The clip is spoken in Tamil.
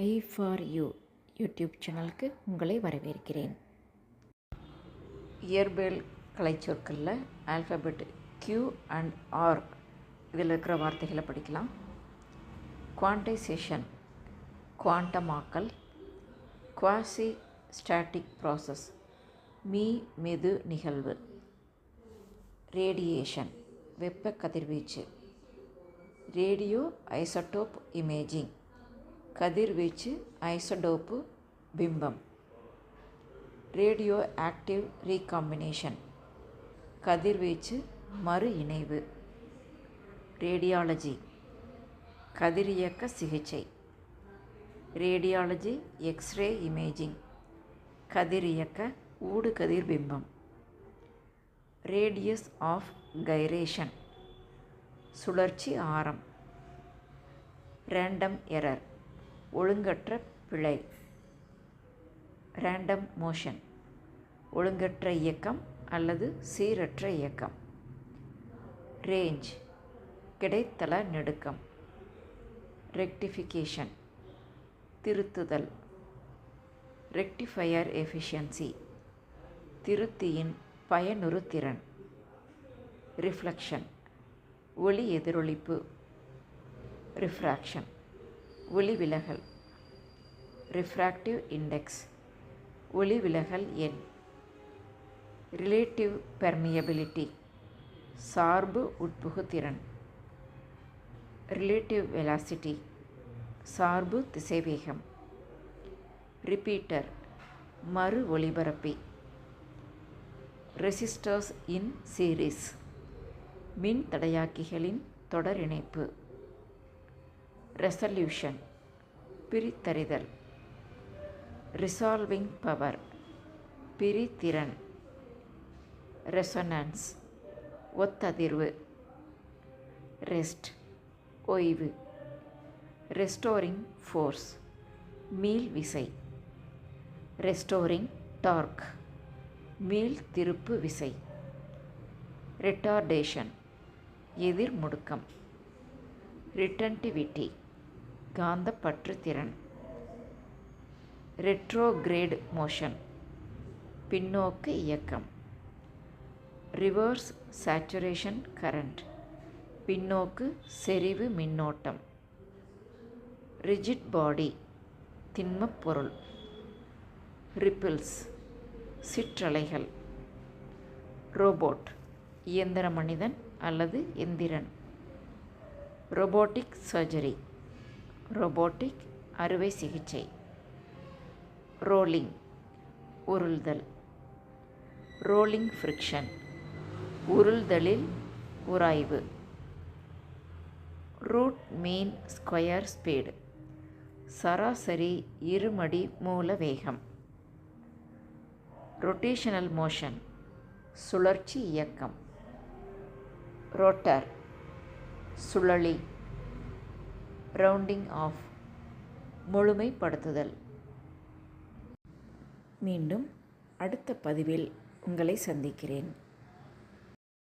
ஐ ஃபார் யூ யூடியூப் சேனலுக்கு உங்களை வரவேற்கிறேன். இயற்பியல் கலைச்சொற்களில் ஆல்ஃபபெட் Q அண்ட் R இதில் இருக்கிற வார்த்தைகளை படிக்கலாம். குவான்டைசேஷன் குவாண்டமாக்கல், குவாசி ஸ்டாட்டிக் ப்ராசஸ் மெது நிகழ்வு, ரேடியேஷன் வெப்ப கதிர்வீச்சு, ரேடியோ ஐசோடோப் இமேஜிங் கதிர்வீச்சு ஐசோடோப்பு பிம்பம், ரேடியோ ஆக்டிவ் ரீகாம்பினேஷன் கதிர்வீச்சு மறு இணைவு, ரேடியாலஜி கதிரியக்க சிகிச்சை, ரேடியாலஜி எக்ஸ்ரே இமேஜிங் கதிரியக்க ஊடுகதிர் பிம்பம், ரேடியஸ் ஆஃப் கைரேஷன் சுழற்சி ஆரம், ரேண்டம் எரர் ஒழுங்கற்ற பிழை, ரேண்டம் மோஷன் ஒழுங்கற்ற இயக்கம் அல்லது சீரற்ற இயக்கம், ரேஞ்ச் கிடைத்தள நெடுக்கம், ரெக்டிஃபிகேஷன் திருத்துதல், ரெக்டிஃபையர் எஃபிஷியன்சி திருத்தியின் பயனுறுதிறன், ரிஃப்ளெக்ஷன் ஒளி எதிரொளிப்பு, ரிஃப்ராக்ஷன் ஒளிவிலகல், ரிஃப்ராக்டிவ் இண்டெக்ஸ் ஒளிவிலகல் எண், ரிலேட்டிவ் பெர்மியபிலிட்டி சார்பு உட்புகுத்திறன், ரிலேட்டிவ் வெலாசிட்டி சார்பு திசைவேகம், ரிப்பீட்டர் மறு ஒலிபரப்பி, ரெசிஸ்டர்ஸ் இன் சீரீஸ் மின் தடையாக்கிகளின் தொடர் இணைப்பு, ரெசல்யூஷன் பிரித்தறிதல், ரிசால்விங் பவர் பிரிதிறன், ரெசொனன்ஸ் ஒத்ததிர்வு, ரெஸ்ட் ஓய்வு, ரெஸ்டோரிங் ஃபோர்ஸ் மீள் விசை, ரெஸ்டோரிங் டார்க் மீள் திருப்பு விசை, ரிட்டார்டேஷன் எதிர் முடுக்கம், ரிட்டன்டிவிட்டி காந்தப்பற்று திறன், ரெட்ரோகிரேட் மோஷன் பின்னோக்கு இயக்கம், ரிவர்ஸ் சேச்சுரேஷன் கரண்ட் பின்னோக்கு செறிவு மின்னோட்டம், ரிஜிட் பாடி திண்மப் பொருள், ரிப்பிள்ஸ் சிற்றலைகள், ரோபோட் இயந்திர மனிதன் அல்லது எந்திரன், ரோபோட்டிக் சர்ஜரி ரோபோட்டிக் அறுவை சிகிச்சை, ரோலிங் உருள்தல், ரோலிங் ஃப்ரிக்ஷன் உருள்தலில் உராய்வு, ரூட் மீன் ஸ்கொயர் ஸ்பீடு சராசரி இருமடி மூல வேகம், ரொட்டேஷனல் மோஷன் சுழற்சி இயக்கம், ரோட்டர் சுழலி, ரவுண்டிங் ஆஃப் முழுமைப்படுத்துதல். மீண்டும் அடுத்த பதிவில் உங்களை சந்திக்கிறேன்.